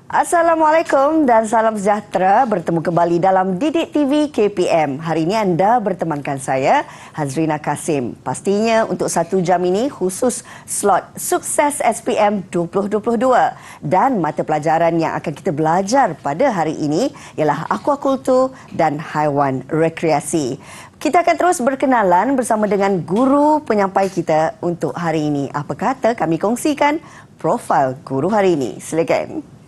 Assalamualaikum dan salam sejahtera. Bertemu kembali dalam Didik TV KPM. Hari ini anda bertemankan saya, Hazrina Kasim. Pastinya untuk 1 jam ini khusus slot Sukses SPM 2022. Dan mata pelajaran yang akan kita belajar pada hari ini ialah Aquakultur dan Haiwan Rekreasi. Kita akan terus berkenalan bersama dengan guru penyampai kita untuk hari ini. Apa kata kami kongsikan profil guru hari ini. Silakan.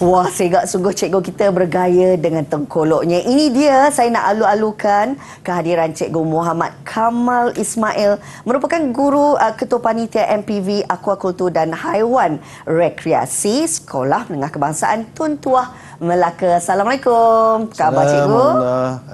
Wah, segak sungguh cikgu kita bergaya dengan tengkoloknya. Ini dia saya nak alu-alukan kehadiran Cikgu Muhammad Kamal Ismail, merupakan guru Ketua Panitia MPV Aquakultur dan Haiwan Rekreasi Sekolah Menengah Kebangsaan Tun Tuah, Melaka. Assalamualaikum. Khabar cikgu?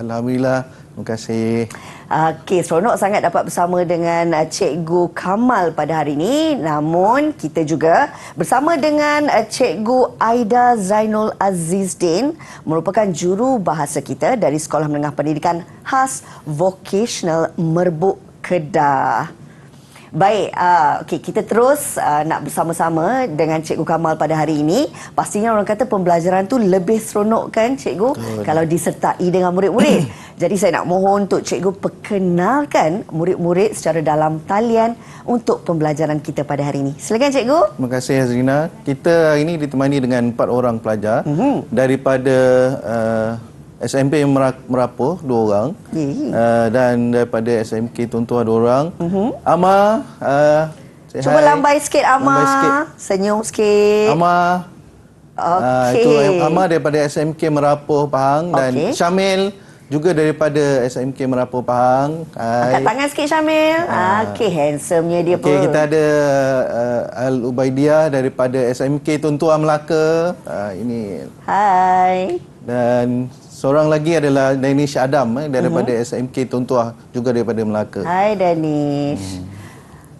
Alhamdulillah. Terima kasih. Okey, seronok sangat dapat bersama dengan Cikgu Kamal pada hari ini. Namun, kita juga bersama dengan Cikgu Aida Zainul Azizdin, merupakan juru bahasa kita dari Sekolah Menengah Pendidikan Khas Vocational Merbuk, Kedah. Baik, okey, kita terus nak bersama-sama dengan Cikgu Kamal pada hari ini. Pastinya orang kata pembelajaran tu lebih seronok kan Cikgu? Betul. Kalau disertai dengan murid-murid. Jadi saya nak mohon untuk Cikgu perkenalkan murid-murid secara dalam talian untuk pembelajaran kita pada hari ini. Silakan Cikgu. Terima kasih Hazrina. Kita ini ditemani dengan 4 orang pelajar daripada SMP Merapoh 2 orang dan daripada SMK Tun Tuah 2 orang. Ama, cuba lambai sikit Ama. Lambai sikit. Senyum sikit. Ama. Okey. Itu Ama daripada SMK Merapoh Pahang dan Syamil juga daripada SMK Merapoh Pahang. Angkat tangan sikit Syamil. Okey, handsome-nya dia pun. Okey, kita ada Al-Ubaidiah daripada SMK Tun Tuah, Melaka. Ini. Hai. Dan seorang lagi adalah Danish Adam daripada SMK Tun Tuah, juga daripada Melaka. Hai Danish.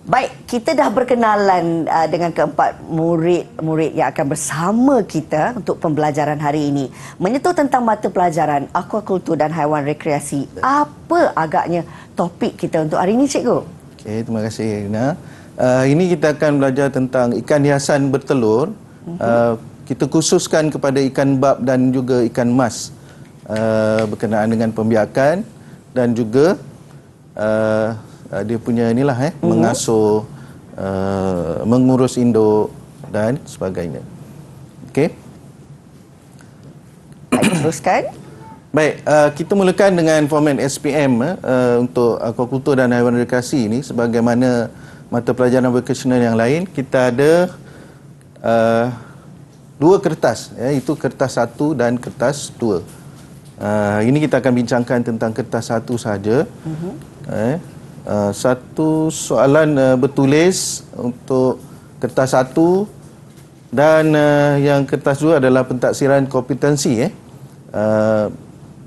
Baik, kita dah berkenalan dengan keempat murid-murid yang akan bersama kita untuk pembelajaran hari ini. Menyentuh tentang mata pelajaran Aquakultur dan Haiwan Rekreasi. Apa agaknya topik kita untuk hari ini, Cikgu? Okey, terima kasih Rina. Ini kita akan belajar tentang ikan hiasan bertelur. Kita khususkan kepada ikan bab dan juga ikan mas. Berkenaan dengan pembiakan dan juga dia punya inilah mengasuh, mengurus induk dan sebagainya. Okey. Baik, teruskan. Baik, kita mulakan dengan format SPM untuk Aquakultur dan Haiwan Rekreasi ini. Sebagaimana mata pelajaran vocational yang lain, kita ada 2 kertas, iaitu kertas 1 dan kertas 2. Ini kita akan bincangkan tentang kertas 1 sahaja. Satu soalan bertulis untuk kertas 1 dan yang kertas 2 adalah pentaksiran kompetensi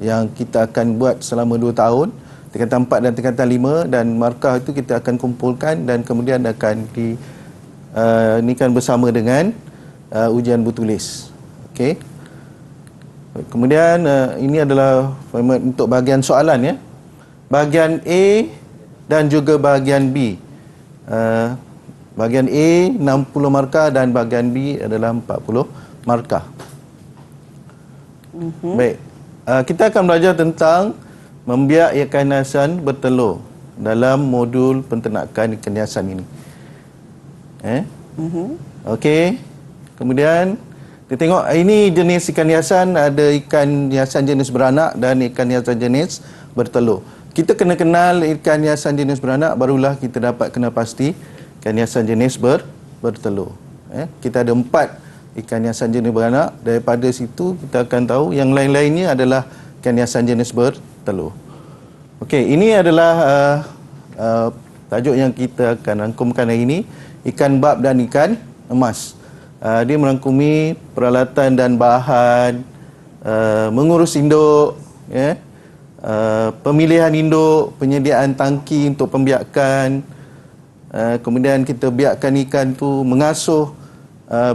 yang kita akan buat selama 2 tahun, tingkatan 4 dan tingkatan 5, dan markah itu kita akan kumpulkan dan kemudian akan inikan bersama dengan ujian bertulis. Okey. Kemudian ini adalah format untuk bahagian soalan Bahagian A dan juga bahagian B. Bahagian A 60 markah dan bahagian B adalah 40 markah. Baik. Kita akan belajar tentang membiak ikan hiasan bertelur dalam modul penternakan ikan hiasan ini. Okey. Kemudian kita tengok ini jenis ikan hiasan, ada ikan hiasan jenis beranak dan ikan hiasan jenis bertelur. Kita kena kenal ikan hiasan jenis beranak, barulah kita dapat kenal pasti ikan hiasan jenis bertelur. Kita ada 4 ikan hiasan jenis beranak. Daripada situ kita akan tahu yang lain-lainnya adalah ikan hiasan jenis bertelur. Okey, ini adalah tajuk yang kita akan rangkumkan hari ini, ikan bab dan ikan emas. Dia merangkumi peralatan dan bahan mengurus induk, ya, pemilihan induk, penyediaan tangki untuk pembiakan, kemudian kita biakkan ikan tu mengasuh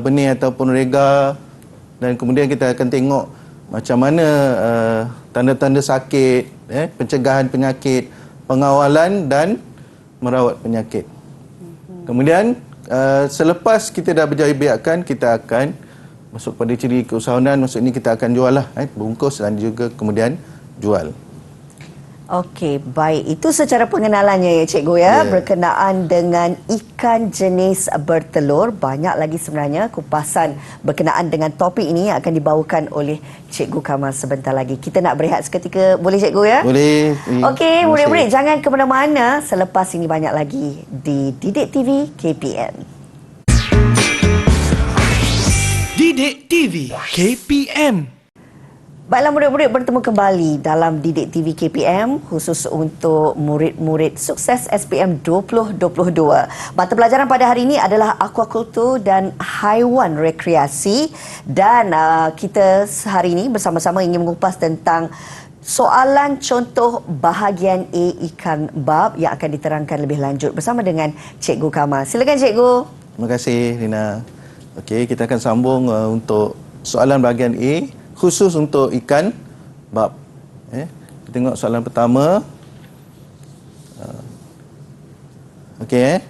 benih ataupun rega, dan kemudian kita akan tengok macam mana tanda-tanda sakit, pencegahan penyakit, pengawalan dan merawat penyakit. Kemudian selepas kita dah berjaya biakkan, kita akan masuk pada ciri keusahawanan, maksudnya kita akan jual lah, bungkus dan juga kemudian jual. Okey, baik. Itu secara pengenalannya ya Cikgu ya, berkenaan dengan ikan jenis bertelur. Banyak lagi sebenarnya kupasan berkenaan dengan topik ini yang akan dibawakan oleh Cikgu Kamal sebentar lagi. Kita nak berehat seketika, boleh Cikgu ya? Boleh. Okey, murid-murid jangan ke mana-mana. Selepas ini banyak lagi di Didik TV KPM. Didik TV KPM. Baiklah murid-murid, bertemu kembali dalam Didik TV KPM khusus untuk murid-murid sukses SPM 2022. Mata pelajaran pada hari ini adalah aquakultur dan haiwan rekreasi, dan kita hari ini bersama-sama ingin mengupas tentang soalan contoh bahagian A ikan bab yang akan diterangkan lebih lanjut bersama dengan Cikgu Kamal. Silakan Cikgu. Terima kasih Rina. Okey, kita akan sambung untuk soalan bahagian A khusus untuk ikan bab. Kita tengok soalan pertama. Okey.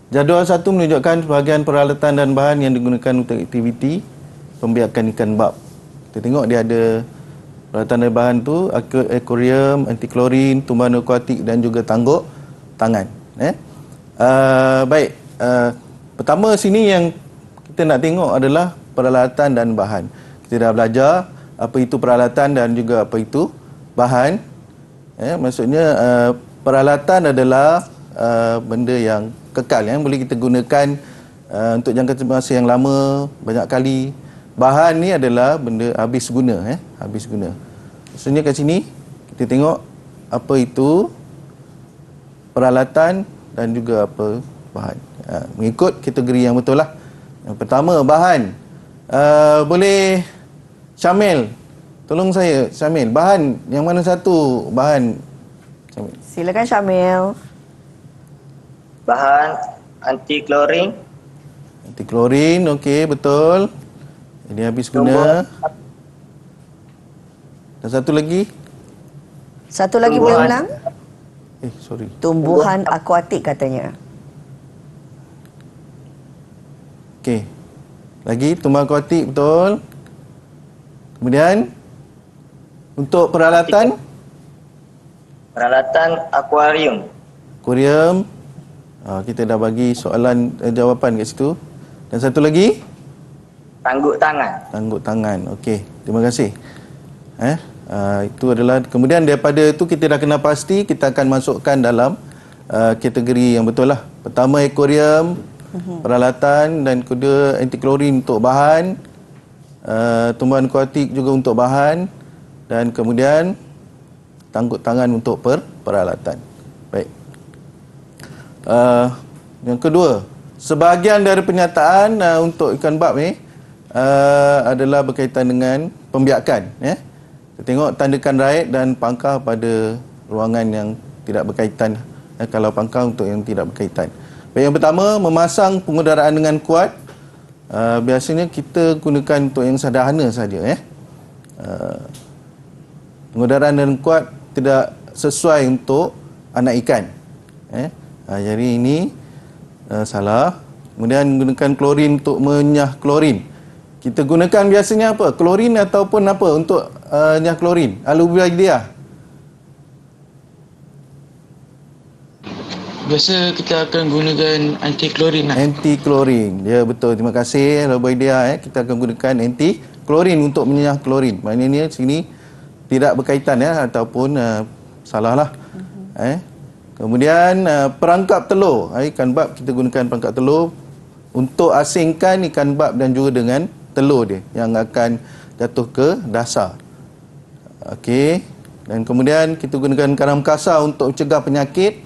Jadual 1 menunjukkan bahagian peralatan dan bahan yang digunakan untuk aktiviti pembiakan ikan bab. Kita tengok dia ada peralatan dan bahan tu, akuarium, anti klorin, tumbuhan akuatik dan juga tangguk tangan. Baik. Pertama sini yang kita nak tengok adalah peralatan dan bahan. Kita dah belajar apa itu peralatan dan juga apa itu bahan. Maksudnya peralatan adalah benda yang kekal yang boleh kita gunakan untuk jangka masa yang lama, banyak kali. Bahan ni adalah benda habis guna, habis guna. Maksudnya kat sini kita tengok apa itu peralatan dan juga apa bahan. Mengikut kategori yang betul lah. Yang pertama bahan. Boleh Syamil, tolong saya Syamil. Bahan yang mana satu bahan? Syamil. Silakan Syamil. Bahan anti klorin. Anti klorin, okey, betul. Ini habis guna. Dan satu lagi? Satu lagi boleh ulang? Sorry. Tumbuhan akuatik katanya. Okey. Lagi tumbuhan akuatik, betul. Kemudian untuk peralatan Akuarium. Akuarium. Kita dah bagi soalan jawapan kat situ. Dan satu lagi Tangguk tangan. tangguk tangan. Okey, terima kasih. Itu adalah, kemudian daripada itu kita dah kena pasti kita akan masukkan dalam kategori yang betul lah. Pertama akuarium, peralatan, dan kedua anti klorin untuk bahan, tumbuhan akuatik juga untuk bahan, dan kemudian tangguk tangan untuk peralatan. Baik. Yang kedua, sebahagian dari penyataan untuk ikan bab ni adalah berkaitan dengan pembiakan. Kita tengok tandakan raid dan pangkah pada ruangan yang tidak berkaitan. Kalau pangkah untuk yang tidak berkaitan. Baik, yang pertama, memasang pengudaraan dengan kuat. Biasanya kita gunakan untuk yang sederhana saja. Pengudaraan dengan kuat tidak sesuai untuk anak ikan. Jadi ini salah. Kemudian gunakan klorin untuk menyah klorin. Kita gunakan biasanya apa? Klorin ataupun apa untuk nyah klorin? Alubaidia. Biasa kita akan gunakan anti klorin lah. Anti klorin. Ya, betul. Terima kasih Alubaidia. Kita akan gunakan anti klorin untuk menyah klorin. Maknanya sini tidak berkaitan ataupun salah lah. Kemudian perangkap telur. Ikan bab kita gunakan perangkap telur untuk asingkan ikan bab dan juga dengan telur dia yang akan jatuh ke dasar. Okey. Dan kemudian kita gunakan garam kasar untuk mencegah penyakit.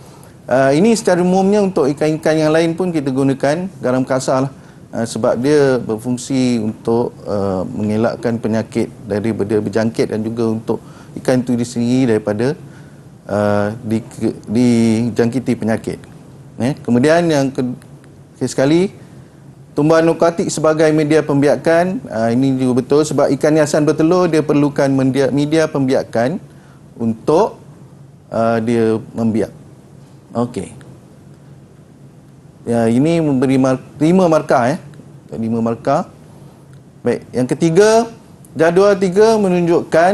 Ini secara umumnya untuk ikan-ikan yang lain pun kita gunakan garam kasar lah. sebab dia berfungsi untuk mengelakkan penyakit daripada berjangkit dan juga untuk ikan itu sendiri daripada dijangkiti penyakit. Kemudian yang sekali, tumbuhan narkotik sebagai media pembiakan, ini juga betul sebab ikan hiasan bertelur dia perlukan media pembiakan untuk dia membiak. Okey. Ya, ini memberi 5 markah 5 markah. Baik, yang ketiga, jadual 3 menunjukkan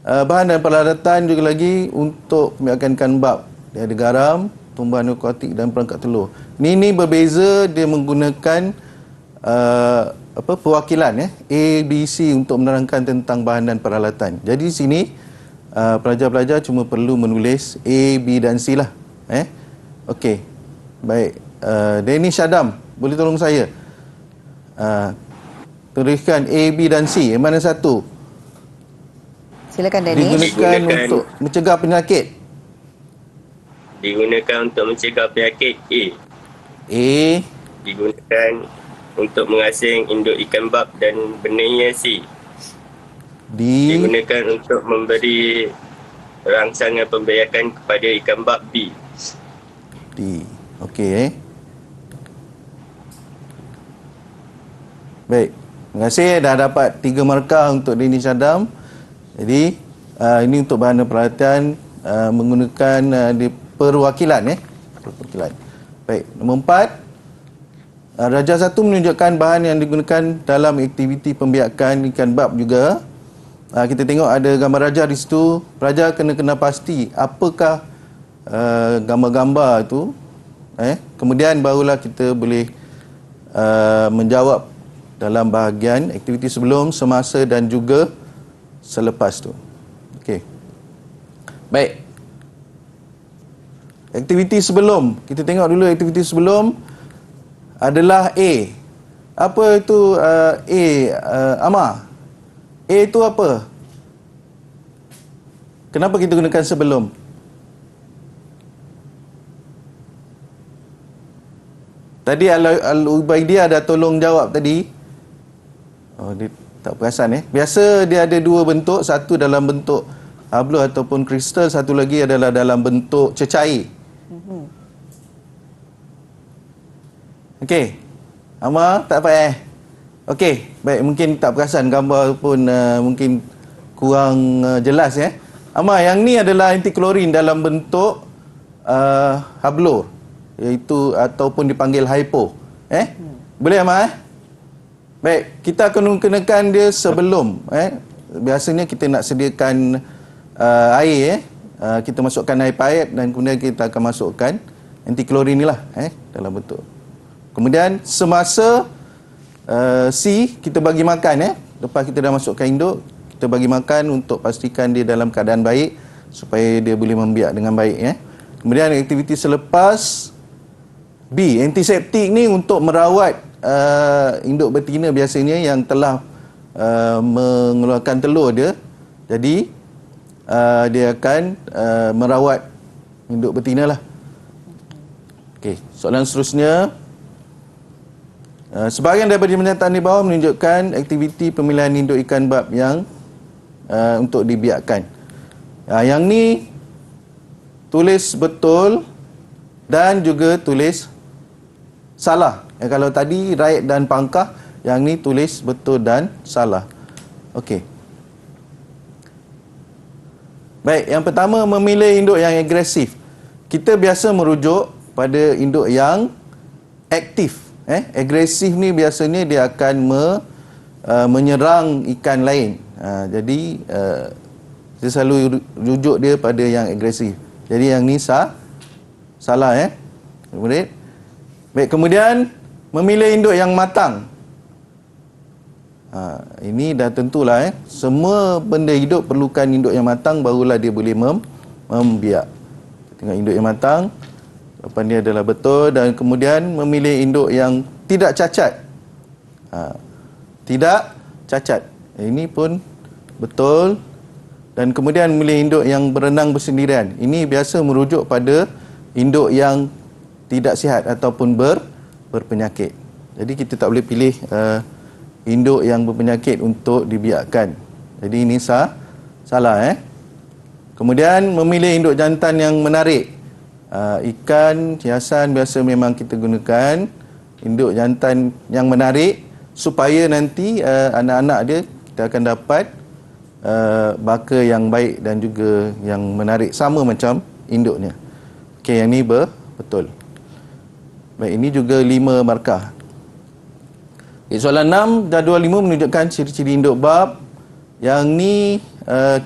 bahan dan peralatan juga lagi untuk pembiakan ikan bab. Dia ada garam, tumbuhan narkotik dan perangkat telur. Ini berbeza, dia menggunakan perwakilan A, B, C untuk menerangkan tentang bahan dan peralatan. Jadi di sini pelajar-pelajar cuma perlu menulis A, B dan C lah. Okey. Baik. Denny Syadam, boleh tolong saya? Tuliskan A, B dan C. Yang mana satu? Silakan Denny. Digunakan untuk mencegah penyakit. Digunakan untuk mencegah penyakit A. A. Digunakan untuk mengasing induk ikan bab dan benihnya C. D. Digunakan untuk memberi rangsangan pembiakan kepada ikan bab B. D. Okey. Baik. Terima kasih dah dapat 3 markah untuk Denny Syadam. Jadi ini untuk bahan dan peralatan menggunakan di perwakilan perwakilan. Baik, nombor 4. Darjah 1 menunjukkan bahan yang digunakan dalam aktiviti pembiakan ikan bab juga. Kita tengok ada gambar rajah di situ. Pelajar kena pasti apakah gambar-gambar itu. Kemudian barulah kita boleh menjawab dalam bahagian aktiviti sebelum, semasa dan juga selepas tu. Okey. Baik. Aktiviti sebelum. Kita tengok dulu aktiviti sebelum adalah A. Apa itu A? Amar. A itu apa? Kenapa kita gunakan sebelum? Tadi Al-Ubaidiyah dah tolong jawab tadi. Oh, dia tak perasan Biasa dia ada 2 bentuk, satu dalam bentuk hablu ataupun kristal, satu lagi adalah dalam bentuk cecair. Okey. Amar tak dapat Okey, baik, mungkin tak perasan gambar pun mungkin kurang jelas Amar, yang ni adalah antiklorin dalam bentuk hablur, iaitu ataupun dipanggil hypo. Boleh Amar? Baik, kita akan kenakan dia sebelum. Biasanya kita nak sediakan air. Kita masukkan air paip dan kemudian kita akan masukkan antiklorin ni lah dalam bentuk. Kemudian semasa C kita bagi makan. Lepas kita dah masukkan induk, kita bagi makan untuk pastikan dia dalam keadaan baik supaya dia boleh membiak dengan baik. Kemudian aktiviti selepas B, antiseptik ni untuk merawat induk betina biasanya yang telah mengeluarkan telur dia. Jadi dia akan merawat induk betina lah. Okey, soalan seterusnya. Sebahagian daripada pernyataan di bawah menunjukkan aktiviti pemilihan induk ikan bab yang untuk dibiakkan. Yang ni tulis betul dan juga tulis salah. Kalau tadi right dan pangkah, yang ni tulis betul dan salah. Okey. Baik, yang pertama memilih induk yang agresif. Kita biasa merujuk pada induk yang aktif. Agresif ni biasanya dia akan menyerang ikan lain. Jadi saya selalu rujuk dia pada yang agresif. Jadi yang ni salah murid. Baik, kemudian memilih induk yang matang. Ini dah tentulah semua benda hidup perlukan induk yang matang, barulah dia boleh membiak. Tengok induk yang matang, jawapan dia adalah betul. Dan kemudian memilih induk yang tidak cacat. Tidak cacat, ini pun betul. Dan kemudian memilih induk yang berenang bersendirian. Ini biasa merujuk pada induk yang tidak sihat ataupun berpenyakit. Jadi kita tak boleh pilih induk yang berpenyakit untuk dibiakkan. Jadi ini salah. Kemudian memilih induk jantan yang menarik. Ikan hiasan biasa memang kita gunakan induk jantan yang menarik supaya nanti anak-anak dia kita akan dapat baka yang baik dan juga yang menarik sama macam induknya. Okey, yang ni betul. Baik, ini juga 5 markah. Okay, soalan 6, jadual 5 menunjukkan ciri-ciri induk bab. Yang ni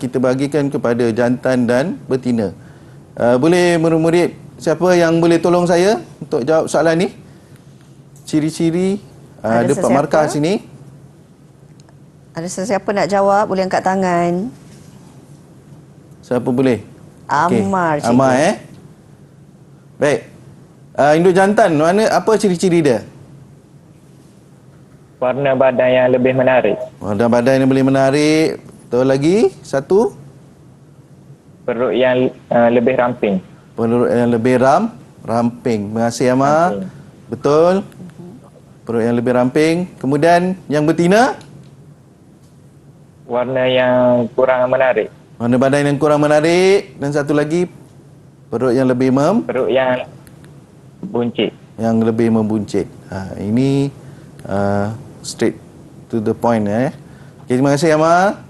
kita bagikan kepada jantan dan betina. Boleh murid-murid, siapa yang boleh tolong saya untuk jawab soalan ni? Ciri-ciri, ada 4 markah sini. Ada sesiapa nak jawab, boleh angkat tangan. Siapa boleh? Amar, cikgu. Amar, Baik. Induk jantan, apa ciri-ciri dia? Warna badan yang lebih menarik. Warna badan yang boleh menarik. Betul lagi. Satu. Perut yang lebih ramping. Perut yang lebih ramping. Terima kasih, Amar. Betul. Perut yang lebih ramping. Kemudian yang betina? Warna yang kurang menarik. Warna badan yang kurang menarik. Dan satu lagi, perut yang lebih Perut yang buncit. Yang lebih membuncit. Ini straight to the point. Okay, terima kasih, Amar.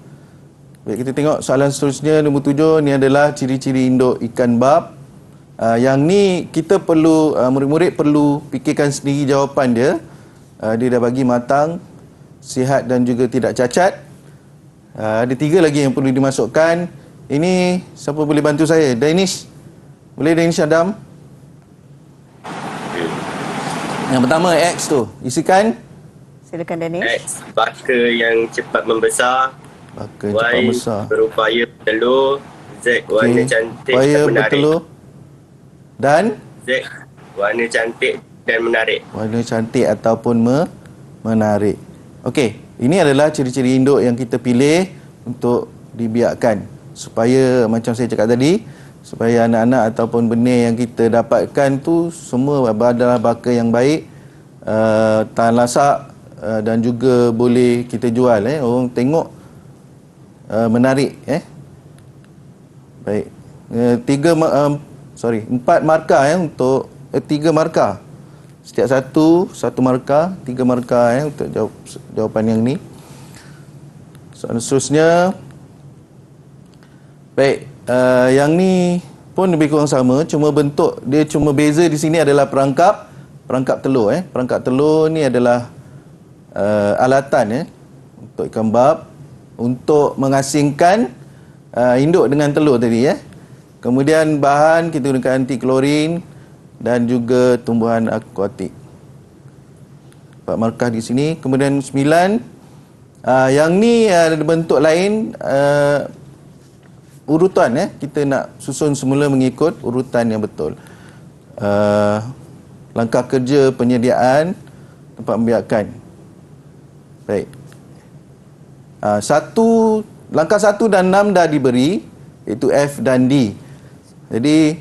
Baik, kita tengok soalan seterusnya, nombor 7. Ini adalah ciri-ciri induk ikan bab. Yang ni kita perlu, murid-murid perlu fikirkan sendiri jawapan dia. Dia dah bagi matang, sihat dan juga tidak cacat. Ada 3 lagi yang perlu dimasukkan. Ini siapa boleh bantu saya? Danish. Boleh Danish Adam? Yang pertama X tu. Isikan. Silakan Danish. X, baka yang cepat membesar. Baka cepat Y, besar. berupaya bertelur. Z, warna cantik Upaya dan menarik. bertelur. Dan Z, warna cantik dan menarik. warna cantik ataupun menarik. Okey, ini adalah ciri-ciri induk yang kita pilih untuk dibiakkan. Supaya macam saya cakap tadi, supaya anak-anak ataupun benih yang kita dapatkan tu semua adalah baka yang baik, tahan lasak, dan juga boleh kita jual. Orang tengok menarik. Baik. 4 markah untuk 3 markah. Setiap satu markah, 3 markah untuk jawapan yang ni. Soalan seterusnya. Baik, yang ni pun lebih kurang sama, cuma bentuk dia cuma beza di sini adalah perangkap telur. Perangkap telur ni adalah alatan untuk ikan bab untuk mengasingkan induk dengan telur tadi. Kemudian bahan kita gunakan anti klorin dan juga tumbuhan akuatik. 4 markah di sini. Kemudian 9, yang ni ada bentuk lain, urutan. Kita nak susun semula mengikut urutan yang betul. Langkah kerja penyediaan tempat membiakkan. Baik. Langkah 1 dan 6 dah diberi, iaitu F dan D. Jadi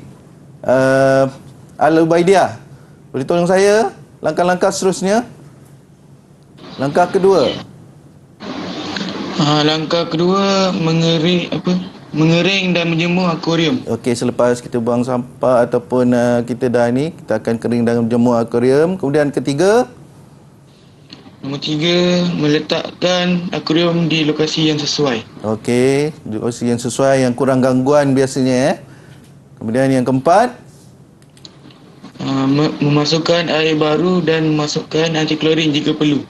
Al-Ubaidiah, boleh tolong saya langkah-langkah seterusnya? Langkah kedua. Langkah kedua mengering dan menjemur akuarium. Okey, selepas kita buang sampah ataupun kita dah ni, kita akan kering dan menjemur akuarium. Kemudian ketiga, Nombor 3, meletakkan akuarium di lokasi yang sesuai. okey, lokasi yang sesuai, yang kurang gangguan biasanya. Kemudian yang keempat, Memasukkan air baru dan memasukkan anti klorin jika perlu.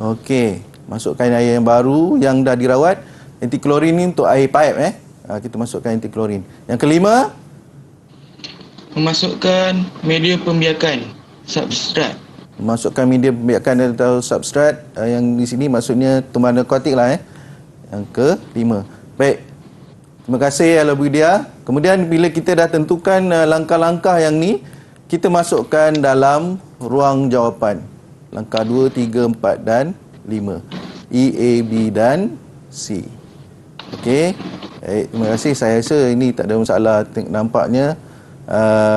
okey, masukkan air yang baru yang dah dirawat. Anti klorin ni untuk air paip. Kita masukkan anti klorin. Yang kelima, Memasukkan media pembiakan, substrat. masukkan media pembiakan atau substrat. Yang di sini maksudnya tumbuhan akuatik lah. Yang kelima. Baik. Terima kasih Al-Ubaidiah. Kemudian bila kita dah tentukan langkah-langkah yang ni, kita masukkan dalam ruang jawapan. Langkah 2, 3, 4 dan 5. E, A, B dan C. Okey. Baik, terima kasih. Saya rasa ini tak ada masalah. Nampaknya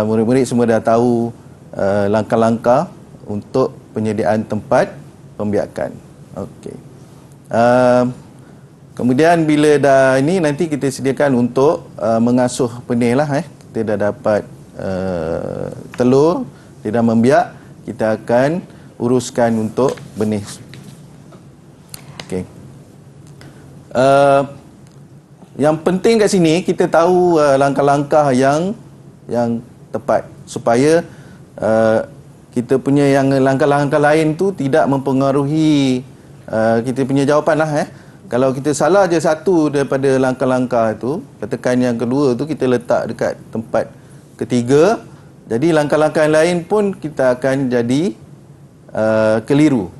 murid-murid semua dah tahu langkah-langkah untuk penyediaan tempat pembiakan. Okey. Kemudian bila dah ini nanti kita sediakan untuk mengasuh benih lah. Kita dah dapat telur, dia dah membiak, kita akan uruskan untuk benih. Okey. Yang penting kat sini kita tahu langkah-langkah yang tepat supaya kita punya yang langkah-langkah lain tu tidak mempengaruhi kita punya jawapan lah. Kalau kita salah je satu daripada langkah-langkah tu, katakan yang kedua tu kita letak dekat tempat ketiga, jadi langkah-langkah yang lain pun kita akan jadi keliru.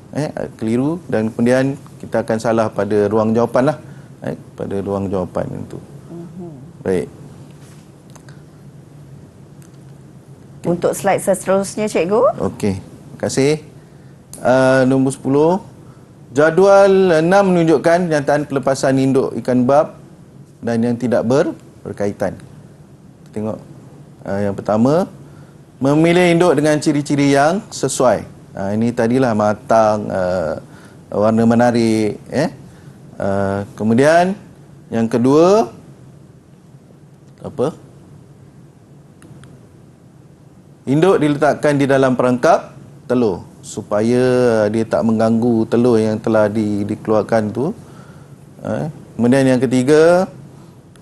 Keliru dan kemudian kita akan salah pada ruang jawapan lah. Pada ruang jawapan itu. Baik. Untuk slide seterusnya, Cikgu. Okey. Terima kasih. Nombor 10. Jadual 6 menunjukkan kenyataan pelepasan induk ikan bab dan yang tidak berkaitan. Tengok yang pertama, memilih induk dengan ciri-ciri yang sesuai. Ini tadilah matang, warna menarik. Kemudian yang kedua, apa? Induk diletakkan di dalam perangkap telur supaya dia tak mengganggu telur yang telah dikeluarkan tu. Kemudian yang ketiga,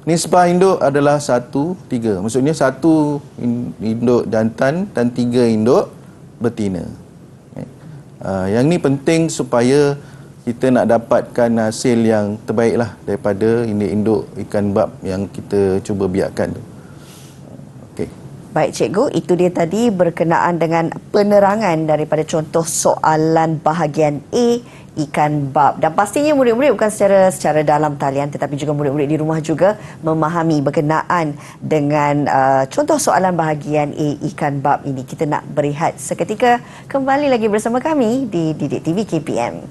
nisbah induk adalah 1:3. Maksudnya 1 induk jantan dan 3 induk betina. Yang ni penting supaya kita nak dapatkan hasil yang terbaik lah daripada induk ikan bab yang kita cuba biarkan tu. Baik Cikgu, itu dia tadi berkenaan dengan penerangan daripada contoh soalan bahagian A ikan bab. Dan pastinya murid-murid bukan secara dalam talian tetapi juga murid-murid di rumah juga memahami berkenaan dengan contoh soalan bahagian A ikan bab ini. Kita nak berehat seketika, kembali lagi bersama kami di Didik TV KPM.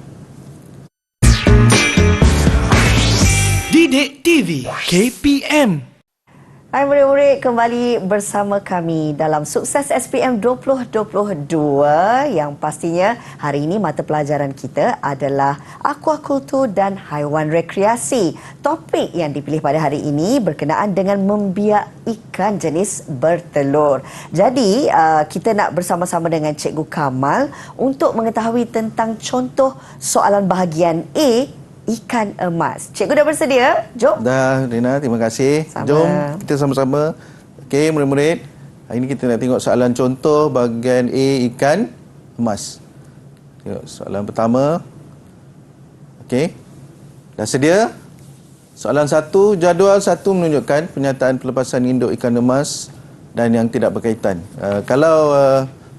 Didik TV KPM. Hai murid-murid, kembali bersama kami dalam Sukses SPM 2022 yang pastinya hari ini mata pelajaran kita adalah aquakultur dan haiwan rekreasi. Topik yang dipilih pada hari ini berkenaan dengan membiak ikan jenis bertelur. Jadi, kita nak bersama-sama dengan Cikgu Kamal untuk mengetahui tentang contoh soalan bahagian A ikan emas. Cikgu dah bersedia? Jom. Dah, Rina. Terima kasih. Sama. Jom kita sama-sama. Okey, murid-murid. Hari ini kita nak tengok soalan contoh bahagian A ikan emas. Tengok soalan pertama. Okey. Dah sedia? Soalan 1, jadual 1 menunjukkan penyataan pelepasan induk ikan emas dan yang tidak berkaitan. Kalau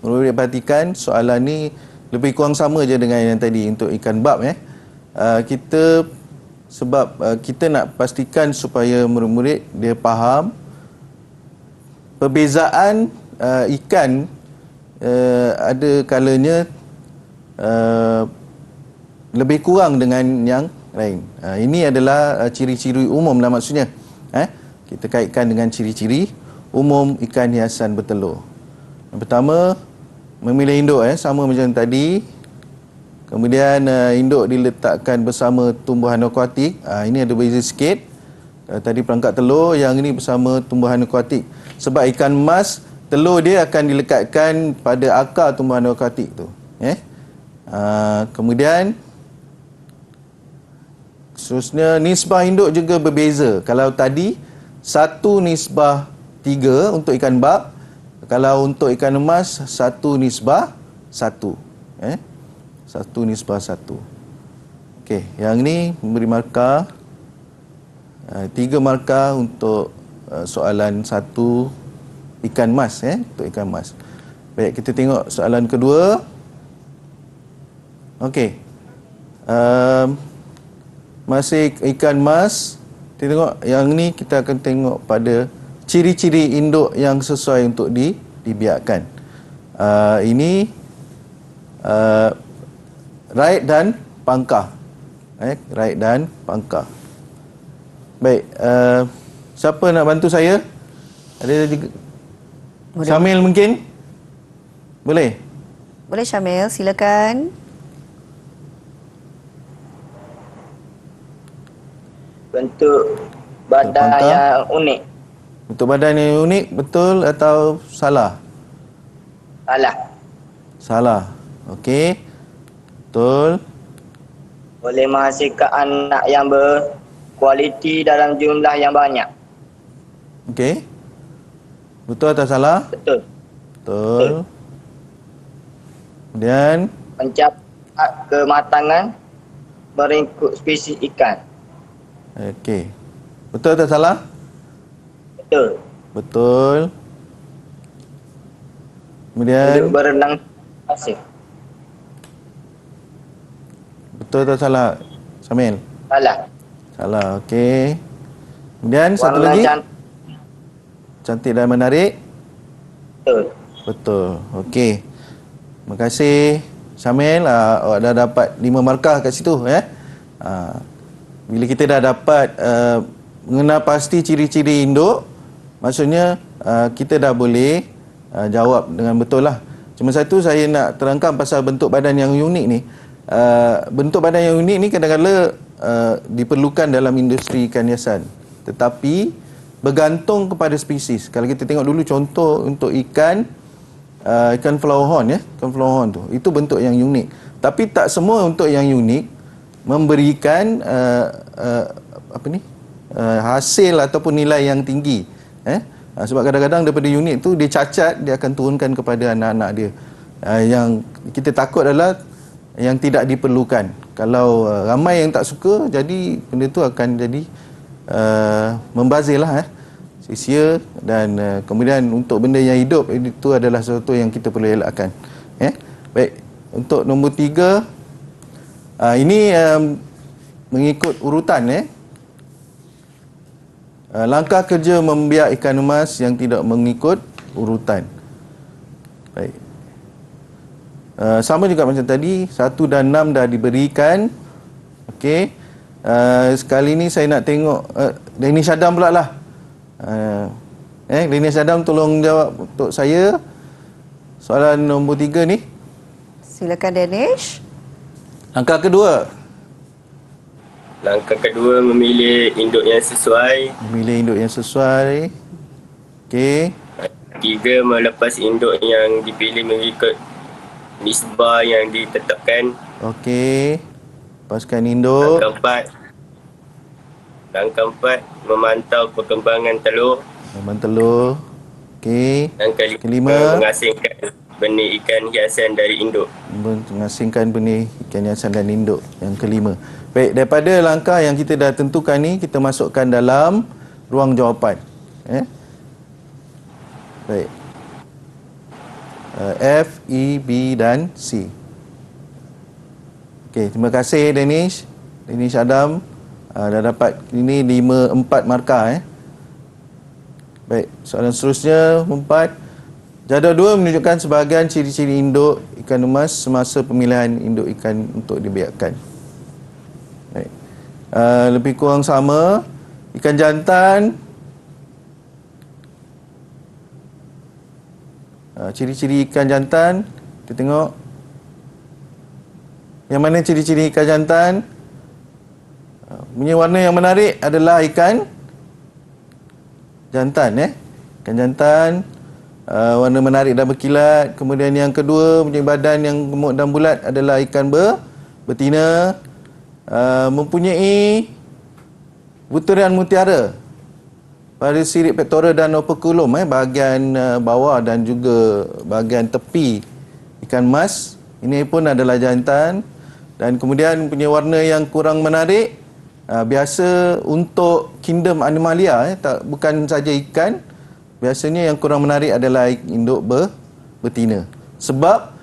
murid-murid perhatikan, soalan ni lebih kurang sama je dengan yang tadi untuk ikan bab. Kita sebab kita nak pastikan supaya murid-murid dia faham perbezaan ikan ada kalanya lebih kurang dengan yang lain. Ini adalah ciri-ciri umum lah maksudnya. Kita kaitkan dengan ciri-ciri umum ikan hiasan bertelur. Yang pertama, memilih induk sama macam tadi. Kemudian induk diletakkan bersama tumbuhan akuatik. Ini ada beza sikit. Tadi perangkap telur, yang ini bersama tumbuhan akuatik. Sebab ikan emas, telur dia akan dilekatkan pada akar tumbuhan akuatik tu. Kemudian seterusnya, nisbah induk juga berbeza. Kalau tadi 1:3 untuk ikan bab, kalau untuk ikan emas 1:1. 1:1. Okey, yang ni memberi markah 3 markah untuk soalan 1 ikan emas untuk ikan emas. Baik, kita tengok soalan kedua. Okey. Masih ikan emas. Kita tengok yang ni, kita akan tengok pada ciri-ciri induk yang sesuai untuk dibiarkan. Ini raid dan pangkah. Raid dan pangkah. Baik, siapa nak bantu saya? Ada Syamil mungkin? Boleh? Boleh Syamil, silakan. Bentuk badan Pangkal. yang unik. Bentuk badan yang unik, betul atau salah? Salah. Salah. Okey. Betul. Boleh menghasilkan anak yang berkualiti dalam jumlah yang banyak. Okey. Betul atau salah? Betul. Betul. Kemudian, Mencapai kematangan meringkuk spesies ikan. okey. Betul atau salah? Betul. Betul. Hidup Kemudian, berenang pasir. betul atau salah? Samil? Salah. Salah, okey. Kemudian, satu Warna lagi. cantik. Cantik dan menarik. Betul. Betul. Okey. Terima kasih Syamil. Awak dah dapat 5 markah kat situ. Bila kita dah dapat mengenal pasti ciri-ciri induk, maksudnya kita dah boleh jawab dengan betul lah. Cuma satu saya nak terangkan pasal bentuk badan yang unik ni. Bentuk badan yang unik ni kadang-kadang diperlukan dalam industri ikan hiasan. Tetapi bergantung kepada spesies. Kalau kita tengok dulu contoh untuk ikan flower horn, ikan flower horn tu, itu bentuk yang unik. Tapi tak semua untuk yang unik memberikan hasil ataupun nilai yang tinggi. Sebab kadang-kadang daripada unit tu dia cacat, dia akan turunkan kepada anak-anak dia. Yang kita takut adalah yang tidak diperlukan. Kalau ramai yang tak suka, jadi benda tu akan jadi membazirlah, sia-sia. Dan kemudian untuk benda yang hidup, itu adalah sesuatu yang kita perlu elakkan. Baik, untuk nombor 3, ini mengikut urutan. Langkah kerja membiak ikan emas yang tidak mengikut urutan. Baik. Sama juga macam tadi, 1 dan 6 dah diberikan. Okey. Sekali ni saya nak tengok Danish Adam pula lah. Danish Adam tolong jawab untuk saya soalan nombor 3 ni. Silakan Danish. Langkah kedua. Langkah kedua, memilih induk yang sesuai. Memilih induk yang sesuai. Okey. 3, melepas induk yang dipilih mengikut nisbah yang ditetapkan. Okey. Lepaskan induk. Langkah 4, memantau perkembangan telur. Memang telur. Okey. Langkah Kelima, 5, mengasingkan benih ikan hiasan dari induk. mengasingkan benih ikan hiasan dan induk. Yang kelima. Baik, daripada langkah yang kita dah tentukan ni, kita masukkan dalam ruang jawapan. Baik. F, E, B dan C. Okey, terima kasih Danish Adam. Dah dapat ini 4 markah. Baik, soalan seterusnya 4. Jadual 2 menunjukkan sebahagian ciri-ciri induk ikan emas semasa pemilihan induk ikan untuk dibiakkan. Baik. Lebih kurang sama. Ikan jantan, ciri-ciri ikan jantan, kita tengok. Yang mana ciri-ciri ikan jantan? Punya warna yang menarik adalah ikan jantan. Ikan jantan, warna menarik dan berkilat. Kemudian yang kedua, punya badan yang gemuk dan bulat adalah ikan betina. Mempunyai butiran mutiara pada sirip pectoral dan operculum, bahagian bawah dan juga bahagian tepi ikan emas. Ini pun adalah jantan. Dan kemudian punya warna yang kurang menarik, biasa untuk kingdom animalia, bukan saja ikan. Biasanya yang kurang menarik adalah induk betina. Sebab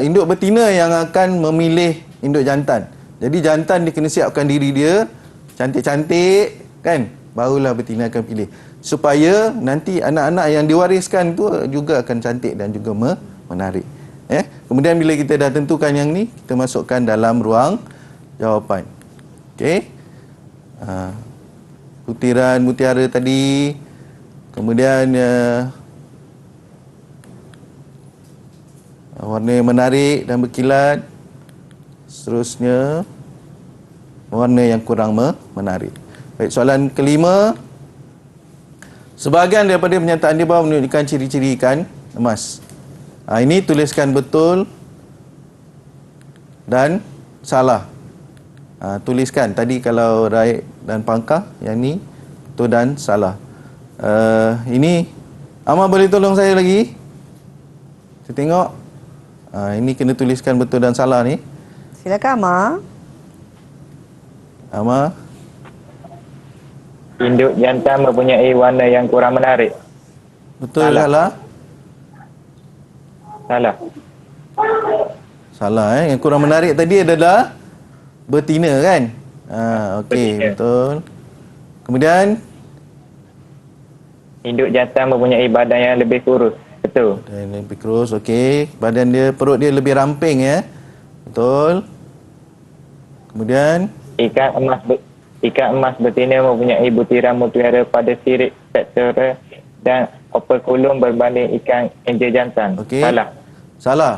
induk betina yang akan memilih induk jantan. Jadi jantan dia kena siapkan diri dia cantik-cantik, kan? Barulah betina akan pilih. Supaya nanti anak-anak yang diwariskan tu juga akan cantik dan juga menarik. Kemudian bila kita dah tentukan yang ni, kita masukkan dalam ruang jawapan. Okey. Butiran mutiara tadi. warna yang menarik dan berkilat. Seterusnya, warna yang kurang menarik. Baik, soalan kelima. Sebahagian daripada pernyataan di bawah menunjukkan ciri-ciri ikan emas. Ini tuliskan betul dan salah. Tuliskan. Tadi kalau raik dan pangkah, yang ni betul dan salah. Ini, Amar boleh tolong saya lagi? Saya tengok. Ini kena tuliskan betul dan salah ni. Silakan, Amar. Amar. Induk jantan mempunyai warna yang kurang menarik. Betul ke salah? Salah. Salah Yang kurang menarik tadi adalah betina kan? Okey, Betina. betul. Kemudian Induk jantan mempunyai badan yang lebih kurus. Betul. dan lebih kurus, okey. Badan dia, perut dia lebih ramping ya. Betul. Kemudian Ikan emas betina mempunyai butiran mutiara pada sirip pectoral dan operculum berbanding ikan enjel jantan. okey. Salah. Salah.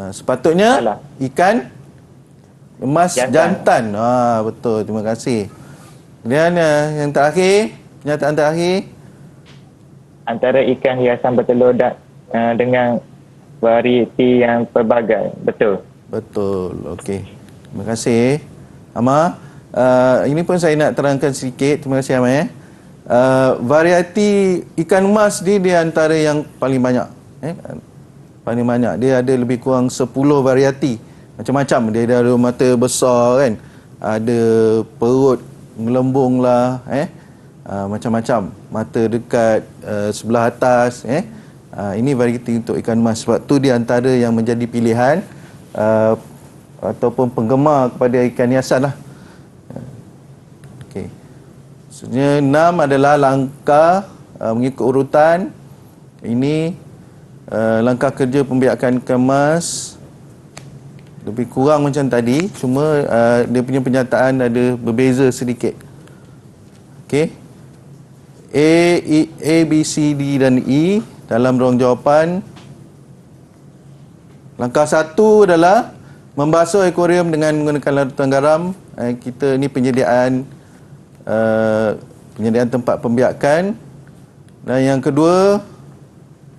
Sepatutnya Salah. ikan emas jantan. Betul. Terima kasih. Kemudian yang terakhir, pernyataan terakhir. Antara ikan hiasan bertelur dengan varieti yang pelbagai. Betul. Betul. Okey. Terima kasih. Amar, ini pun saya nak terangkan sedikit. Terima kasih Amar. Varieti ikan emas ni dia antara yang paling banyak. Paling banyak. Dia ada lebih kurang 10 varieti. Macam-macam. Dia ada mata besar kan. Ada perut melembung lah. Macam-macam. Mata dekat sebelah atas. Ini varieti untuk ikan emas. Sebab tu dia antara yang menjadi pilihan ataupun penggemar kepada ikan hiasan lah. Okey. Maksudnya 6 adalah langkah mengikut urutan. Ini langkah kerja pembiakan ikan emas. Lebih kurang macam tadi. Cuma dia punya penyataan ada berbeza sedikit. Okey. A, B, C, D dan E dalam ruang jawapan. Langkah 1 adalah membasuh akuarium dengan menggunakan larutan garam. Kita ni penyediaan tempat pembiakan. Dan yang kedua,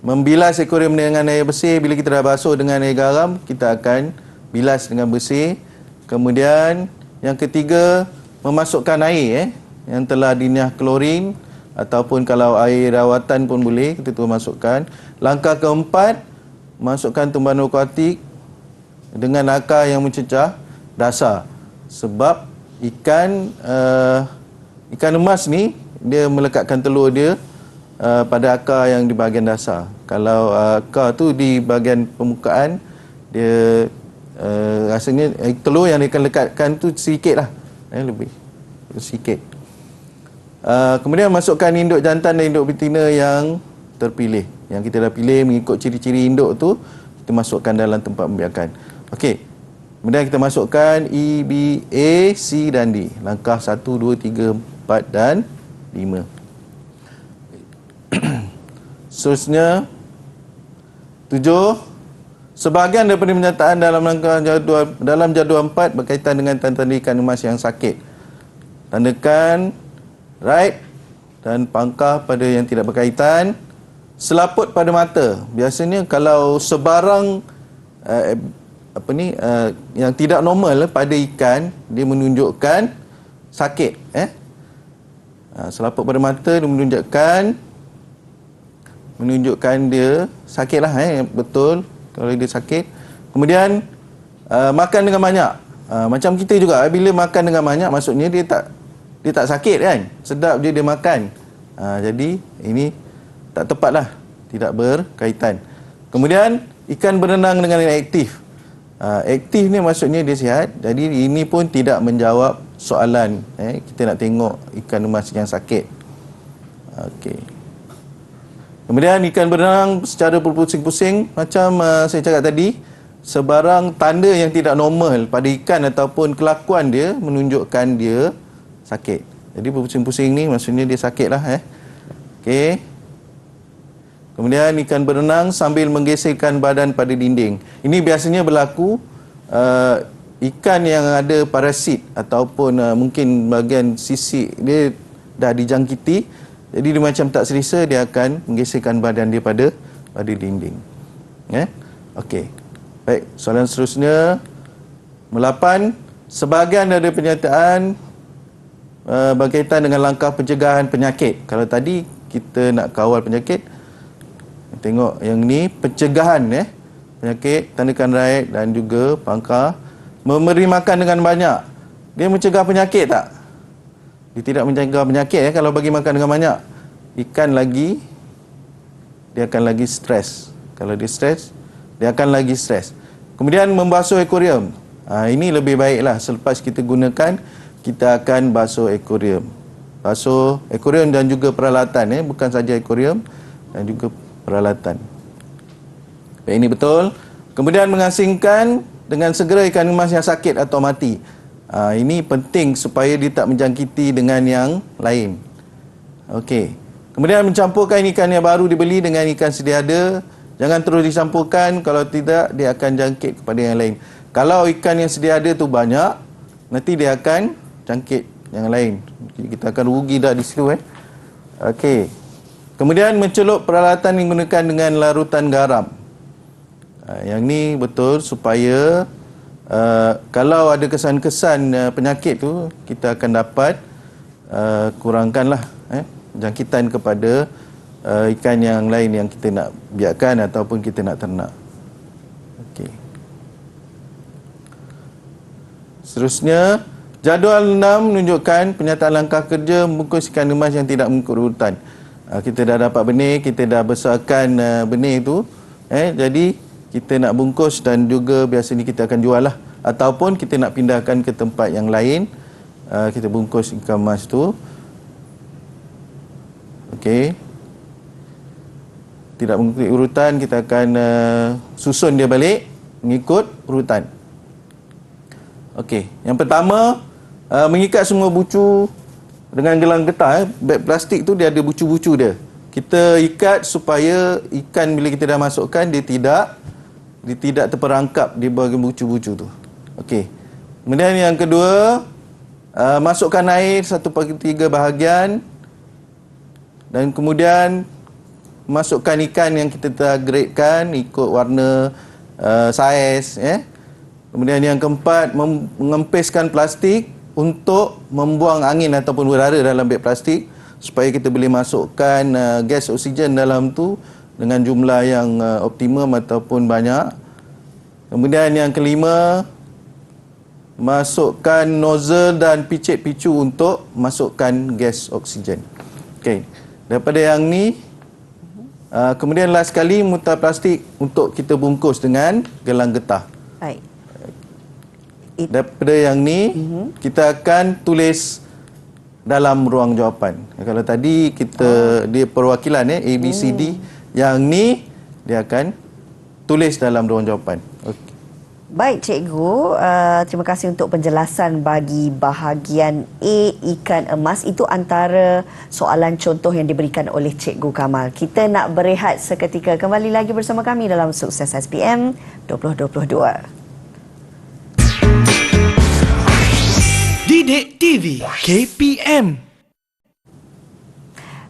membilas akuarium dengan air bersih. Bila kita dah basuh dengan air garam, kita akan bilas dengan bersih. Kemudian yang ketiga, memasukkan air yang telah dinyah klorin, ataupun kalau air rawatan pun boleh, kita tu masukkan. Langkah keempat, masukkan tumbuhan aquatik dengan akar yang mencecah dasar. Sebab ikan emas ni dia melekatkan telur dia pada akar yang di bahagian dasar. Kalau akar tu di bahagian permukaan, dia rasanya telur yang dia akan lekatkan tu sedikit lah, lebih sikit. Kemudian masukkan induk jantan dan induk betina yang terpilih. Yang kita dah pilih mengikut ciri-ciri induk tu, kita masukkan dalam tempat pembiakan. Okey. Kemudian kita masukkan E, B, A, C dan D. Langkah 1, 2, 3, 4 dan 5. Seterusnya 7. Sebahagian daripada pernyataan dalam jadual 4 berkaitan dengan tanda-tanda ikan emas yang sakit. Tandakan right dan pangkah pada yang tidak berkaitan. Selaput pada mata. Biasanya kalau sebarang yang tidak normal pada ikan, dia menunjukkan sakit. Selaput pada mata dia menunjukkan dia sakit lah. Betul kalau dia sakit. Kemudian makan dengan banyak. Macam kita juga, bila makan dengan banyak, maksudnya dia tak sakit kan. Sedap dia makan. Jadi ini tak tepat lah. Tidak berkaitan. Kemudian ikan berenang dengan aktif. Aktif ni maksudnya dia sihat. Jadi ini pun tidak menjawab soalan. Kita nak tengok ikan emas yang sakit. Okey. Kemudian ikan berenang secara berpusing-pusing. Macam saya cakap tadi, sebarang tanda yang tidak normal pada ikan ataupun kelakuan dia menunjukkan dia sakit. Jadi berpusing-pusing ni maksudnya dia sakit lah. Okey. Kemudian ikan berenang sambil menggeserkan badan pada dinding. Ini biasanya berlaku ikan yang ada parasit ataupun mungkin bahagian sisik dia dah dijangkiti. Jadi dia macam tak selesa, dia akan menggeserkan badan dia pada dinding. Okey. Baik, soalan seterusnya. 8. Sebahagian dari penyataan berkaitan dengan langkah pencegahan penyakit. Kalau tadi kita nak kawal penyakit, tengok yang ni pencegahan penyakit, tandakan right dan juga pangkal. Memberi makan dengan banyak. Dia mencegah penyakit tak? Dia tidak mencegah penyakit kalau bagi makan dengan banyak. Ikan lagi dia akan lagi stres. Kalau dia stres, dia akan lagi stres. Kemudian membasuh akuarium. Ini lebih baiklah selepas kita gunakan, kita akan basuh akuarium. Basuh akuarium dan juga peralatan bukan saja akuarium dan juga peralatan. Baik, ini betul. Kemudian mengasingkan dengan segera ikan emas yang sakit atau mati. Ini penting supaya dia tak menjangkiti dengan yang lain. Okey. Kemudian mencampurkan ikan yang baru dibeli dengan ikan sedia ada. Jangan terus dicampurkan, kalau tidak dia akan jangkit kepada yang lain. Kalau ikan yang sedia ada tu banyak, nanti dia akan jangkit yang lain. Kita akan rugi dah di situ Okey. Kemudian mencelup peralatan yang digunakan dengan larutan garam. Yang ni betul supaya kalau ada kesan-kesan penyakit tu, kita akan dapat kurangkanlah jangkitan kepada ikan yang lain yang kita nak biarkan ataupun kita nak ternak. Okey. Seterusnya, jadual 6 menunjukkan penyataan langkah kerja membungkus ikan emas yang tidak mengikut urutan. Kita dah dapat benih, kita dah besarkan benih tu. Jadi kita nak bungkus dan juga biasanya kita akan jual lah. Ataupun kita nak pindahkan ke tempat yang lain, kita bungkus ikan emas tu. Okey. Tidak mengikut urutan, kita akan susun dia balik mengikut urutan. Okey. Yang pertama, mengikat semua bucu dengan gelang getah. Beg plastik tu dia ada bucu-bucu dia. Kita ikat supaya ikan bila kita dah masukkan dia tidak terperangkap di bahagian bucu-bucu tu. Okey. Kemudian yang kedua, masukkan air 1/3 bahagian dan kemudian masukkan ikan yang kita telah gradekan ikut warna, saiz Kemudian yang keempat, mengempiskan plastik untuk membuang angin ataupun udara dalam beg plastik supaya kita boleh masukkan gas oksigen dalam tu dengan jumlah yang optimum ataupun banyak. Kemudian yang kelima, masukkan nozzle dan picit picu untuk masukkan gas oksigen. Okey. Daripada yang ni, kemudian last sekali mutar plastik untuk kita bungkus dengan gelang getah. Baik. Daripada yang ni, kita akan tulis dalam ruang jawapan. Kalau tadi kita dia perwakilan A, B, C, D, yang ni dia akan tulis dalam ruang jawapan. Okey. Baik cikgu, terima kasih untuk penjelasan bagi bahagian A, ikan emas. Itu antara soalan contoh yang diberikan oleh Cikgu Kamal. Kita nak berehat seketika, kembali lagi bersama kami dalam Sukses SPM 2022. Didik TV KPM.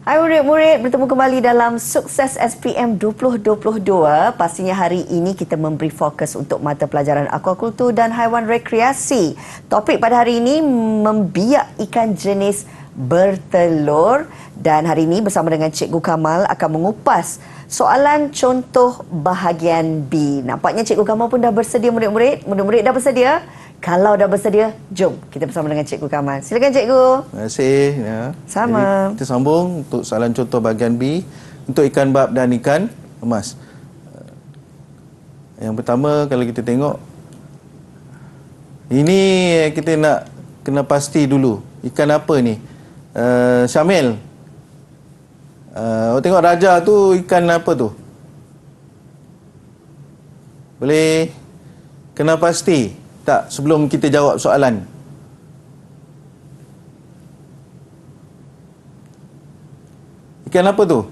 Hai murid-murid, bertemu kembali dalam Sukses SPM 2022. Pastinya hari ini kita memberi fokus untuk mata pelajaran akuakultur dan haiwan rekreasi. Topik pada hari ini membiak ikan jenis bertelur, dan hari ini bersama dengan Cikgu Kamal akan mengupas soalan contoh bahagian B. Nampaknya Cikgu Kamal pun dah bersedia murid-murid. Murid-murid dah bersedia? Kalau dah bersedia, jom kita bersama dengan Cikgu Kamal. Silakan Cikgu. Terima kasih. Sama. Jadi, kita sambung untuk soalan contoh bahagian B untuk ikan bab dan ikan emas. Yang pertama, kalau kita tengok, ini kita nak kena pasti dulu. Ikan apa ni? Syamil. Awak tengok raja tu ikan apa tu? Boleh kena pasti tak sebelum kita jawab soalan? Ikan apa tu?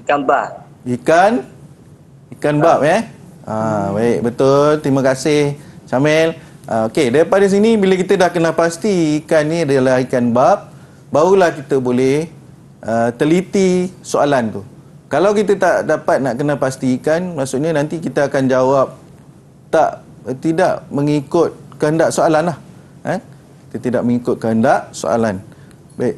Ikan bah. Ikan bab baik, betul. Terima kasih Syamil. Okey, daripada sini bila kita dah kena pasti ikan ni adalah ikan bab, barulah kita boleh teliti soalan tu. Kalau kita tak dapat nak kena pastikan, maksudnya nanti kita akan jawab tidak mengikut kehendak soalan lah. Kita tidak mengikut kehendak soalan. Baik.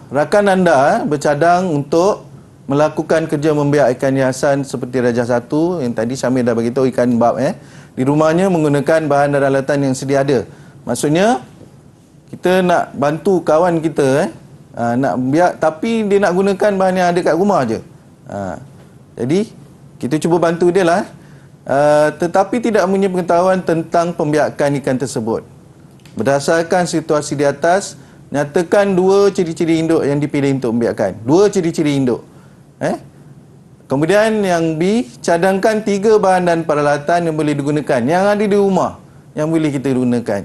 Rakan anda bercadang untuk melakukan kerja membiak ikan hiasan seperti Raja 1 yang tadi Syamil dah beritahu, ikan bab di rumahnya menggunakan bahan dan alatan yang sedia ada. Maksudnya kita nak bantu kawan kita nak biak tapi dia nak gunakan bahan yang ada kat rumah aje. Jadi kita cuba bantu dia lah. Tetapi tidak punya pengetahuan tentang pembiakan ikan tersebut. Berdasarkan situasi di atas, nyatakan 2 ciri-ciri induk yang dipilih untuk membiakkan. 2 ciri-ciri induk. Kemudian yang B, cadangkan 3 bahan dan peralatan yang boleh digunakan, yang ada di rumah, yang boleh kita gunakan,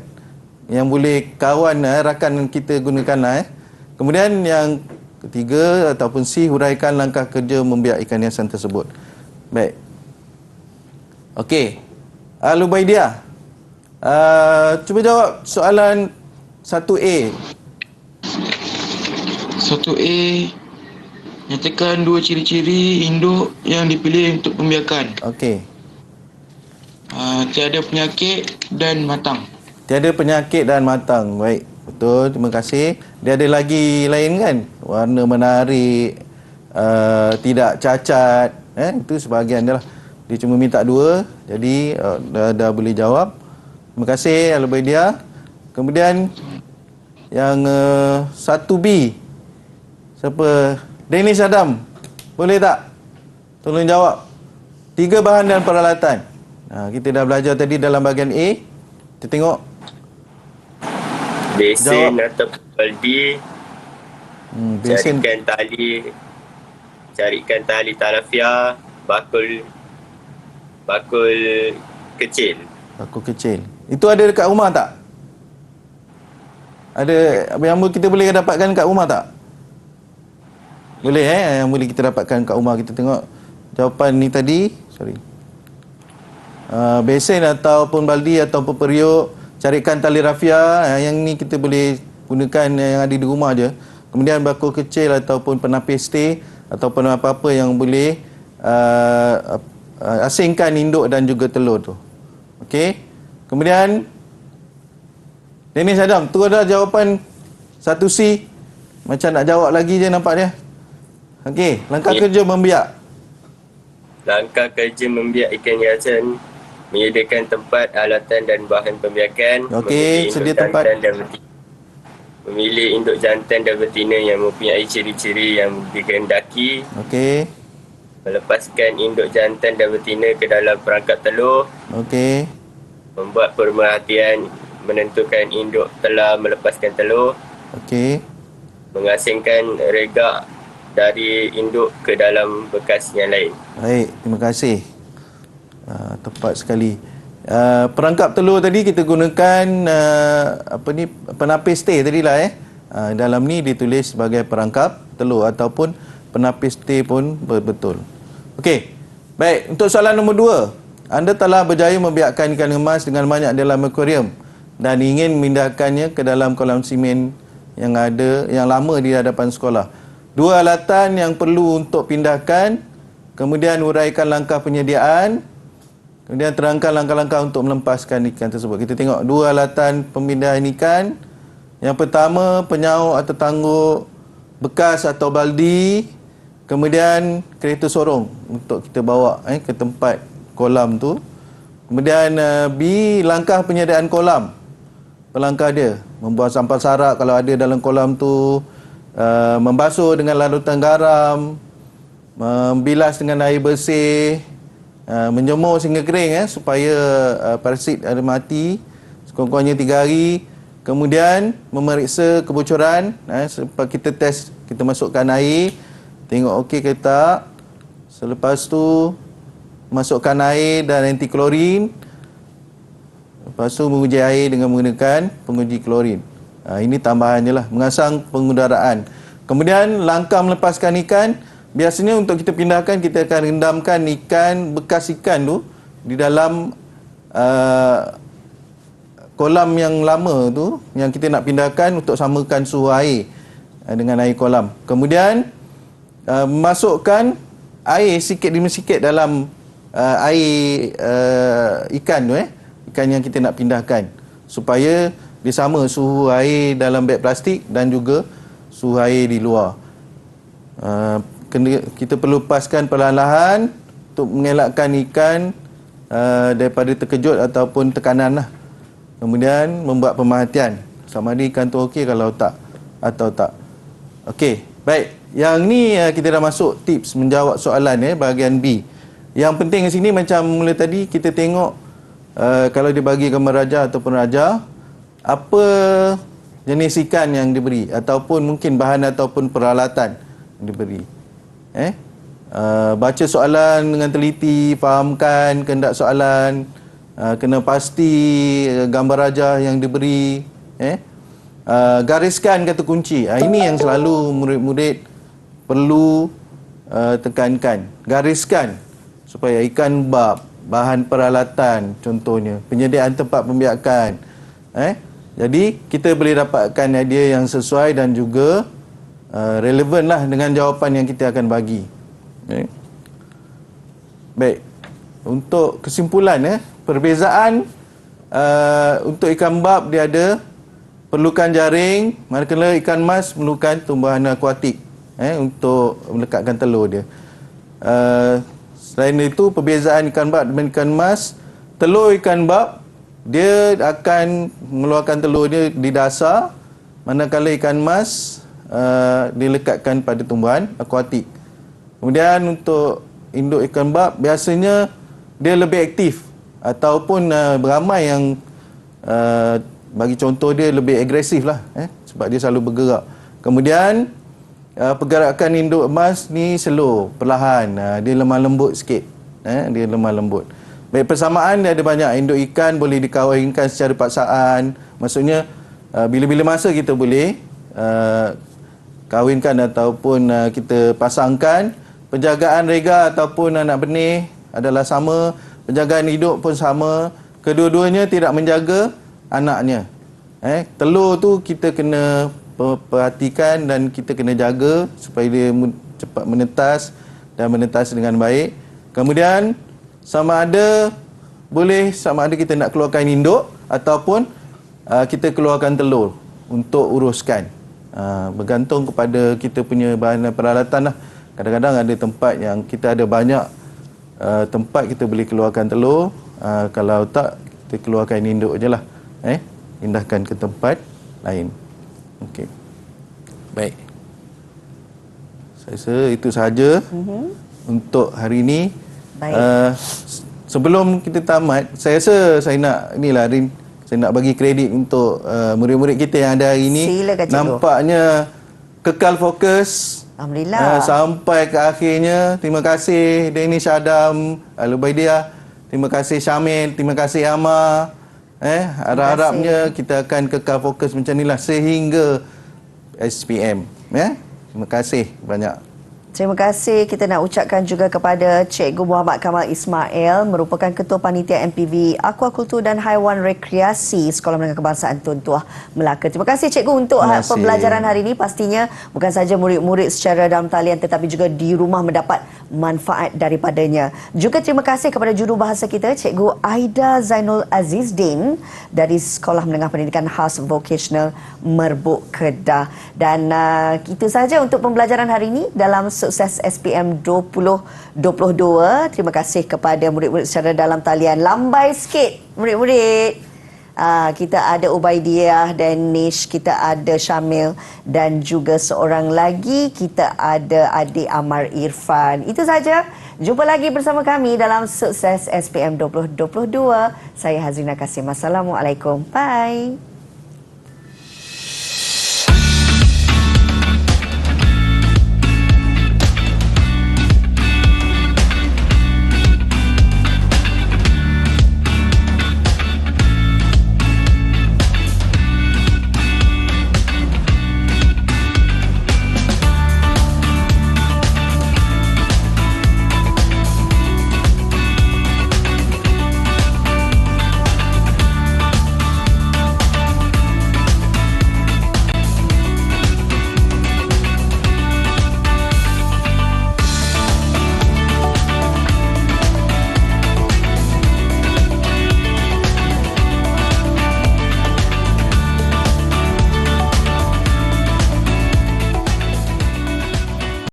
yang boleh kawan rakan kita gunakan lah. Kemudian yang ketiga ataupun C, huraikan langkah kerja membiak ikan hiasan tersebut. Baik. Okey, Al-Ubaidiah, cuba jawab soalan 1A. 1A, nyatakan 2 ciri-ciri induk yang dipilih untuk pembiakan. Okey. Tiada penyakit dan matang. Tiada penyakit dan matang. Baik, betul. Terima kasih. Dia ada lagi lain kan? Warna menarik, tidak cacat. Itu sebahagian dia lah. Dia cuma minta 2. Jadi dah boleh jawab. Terima kasih Al-Ubaidiah. Kemudian yang 1B. Siapa? Dennis Adam. Boleh tak? Tolong jawab. 3 bahan dan peralatan. Kita dah belajar tadi dalam bahagian A. Kita tengok. Besen atau baldi. Besen. Carikan tali talafia, bakul kecil. Bakul kecil. Itu ada dekat rumah tak? Ada yang kita boleh dapatkan kat rumah tak? Boleh yang boleh kita dapatkan kat rumah. Kita tengok jawapan ni tadi. Sorry. Besen ataupun baldi ataupun periuk, carikan tali rafia, yang ni kita boleh gunakan yang ada di rumah je. Kemudian bakul kecil ataupun penapis teh ataupun apa-apa yang boleh asingkan induk dan juga telur tu. Okey. Kemudian Dennis Adam, tu ada jawapan 1C. Macam nak jawab lagi je nampak dia. Okey, langkah kerja membiak. Langkah kerja membiak ikan hiasan, menyediakan tempat, alatan dan bahan pembiakan. Okey, sedia tempat. Memilih induk jantan dan betina yang mempunyai ciri-ciri yang dikehendaki. Okey. Melepaskan induk jantan dan betina ke dalam perangkap telur. Okey. Membuat pemerhatian menentukan induk telah melepaskan telur. Okey. Mengasingkan regak dari induk ke dalam bekas yang lain. Baik, terima kasih. Tepat sekali. Perangkap telur tadi kita gunakan penapis teh tadilah dalam ni ditulis sebagai perangkap telur ataupun penapis teh pun betul. Okey. Baik, untuk soalan nombor 2. Anda telah berjaya membiakkan ikan emas dengan banyak dalam akuarium dan ingin memindahkannya ke dalam kolam simen yang lama di hadapan sekolah. 2 alatan yang perlu untuk pindahkan, kemudian huraikan langkah penyediaan, kemudian terangkan langkah-langkah untuk melepaskan ikan tersebut. Kita tengok 2 alatan pemindahan ikan. Yang pertama, penyauk atau tangguk bekas atau baldi, kemudian kereta sorong untuk kita bawa ke tempat kolam tu. Kemudian B, langkah penyediaan kolam. Pelangkah dia, membuang sampah sarak kalau ada dalam kolam tu, membasuh dengan larutan garam, membilas dengan air bersih, menjemur sehingga kering supaya parasit ada mati sekurang-kurangnya 3 hari. Kemudian memeriksa kebocoran, kita test, kita masukkan air, tengok okey ke tak. Selepas tu masukkan air dan anti-klorin. Lepas tu menguji air dengan menggunakan penguji klorin. Ini tambahan je lah. Mengasang pengudaraan. Kemudian langkah melepaskan ikan, biasanya untuk kita pindahkan, kita akan rendamkan ikan, bekas ikan tu di dalam kolam yang lama tu yang kita nak pindahkan untuk samakan suhu air dengan air kolam. Kemudian masukkan air sikit demi sikit dalam air ikan tu ikan yang kita nak pindahkan supaya dia sama suhu air dalam beg plastik dan juga suhu air di luar. Kita perlu lepaskan perlahan-lahan untuk mengelakkan ikan daripada terkejut ataupun tekanan lah. Kemudian membuat pemerhatian sama ada ikan tu okey kalau tak atau tak. Okey, baik. Yang ni kita dah masuk tips menjawab soalan bahagian B. Yang penting di sini macam mula tadi kita tengok kalau dia bagi gambar raja ataupun raja, apa jenis ikan yang diberi ataupun mungkin bahan ataupun peralatan yang diberi. Baca soalan dengan teliti, fahamkan kehendak soalan, kena pasti gambar raja yang diberi, gariskan kata kunci. Ini yang selalu murid-murid perlu tekankan. Gariskan supaya ikan bab, bahan peralatan contohnya, penyediaan tempat pembiakan. Jadi kita boleh dapatkan idea yang sesuai dan juga relevan lah dengan jawapan yang kita akan bagi. Baik. Untuk kesimpulan perbezaan untuk ikan bab dia ada perlukan jaring, manakala ikan mas memerlukan tumbuhan akuatik untuk melekatkan telur dia. Selain itu perbezaan ikan bab dengan ikan mas, telur ikan bab dia akan mengeluarkan telur dia di dasar, manakala ikan mas dilekatkan pada tumbuhan akuatik. Kemudian untuk induk ikan bab biasanya dia lebih aktif ataupun beramai yang bagi contoh dia lebih agresif lah sebab dia selalu bergerak. Kemudian pergerakan induk emas ni slow, perlahan, dia lemah lembut sikit. Dia lemah lembut. Baik, persamaan dia ada banyak. Induk ikan boleh dikawinkan secara paksaan. Maksudnya bila-bila masa kita boleh kawinkan ataupun kita pasangkan. Penjagaan rega ataupun anak benih adalah sama, penjagaan hidup pun sama. Kedua-duanya tidak menjaga anaknya. Telur tu kita kena perhatikan dan kita kena jaga supaya dia cepat menetas dan menetas dengan baik. Kemudian sama ada kita nak keluarkan induk ataupun kita keluarkan telur untuk uruskan. Bergantung kepada kita punya bahan peralatan lah. Kadang-kadang ada tempat yang kita ada banyak tempat kita boleh keluarkan telur. Kalau tak, kita keluarkan induk je lah. Pindahkan ke tempat lain. Okey. Baik. Saya rasa itu sahaja untuk hari ini. Baik. Sebelum kita tamat, saya rasa saya nak Rin, saya nak bagi kredit untuk murid-murid kita yang ada hari ini. Silakan, cikgu. Nampaknya kekal fokus. Alhamdulillah. Sampai ke akhirnya. Terima kasih Danish Adam, Al-Ubaidiah. Terima kasih Syamil, terima kasih Amar. Harap-harapnya kita akan kekal fokus macam inilah sehingga SPM. Terima kasih banyak. Terima kasih kita nak ucapkan juga kepada Cikgu Muhammad Kamal Ismail merupakan Ketua Panitia MPV Aquakultur dan Haiwan Rekreasi Sekolah Menengah Kebangsaan Tun Tuah Melaka. Terima kasih Cikgu untuk pembelajaran hari ini. Pastinya bukan saja murid-murid secara dalam talian tetapi juga di rumah mendapat manfaat daripadanya. Juga terima kasih kepada jurubahasa kita Cikgu Aida Zainul Azizdin dari Sekolah Menengah Pendidikan Khas Vocational Merbuk Kedah. Dan itu sahaja untuk pembelajaran hari ini dalam Sukses SPM 2022. Terima kasih kepada murid-murid secara dalam talian. Lambai sikit murid-murid. Kita ada Ubaidiah, Danish, kita ada Syamil dan juga seorang lagi kita ada adik Amar Irfan. Itu saja. Jumpa lagi bersama kami dalam Sukses SPM 2022. Saya Hazrina Kasim. Assalamualaikum. Bye.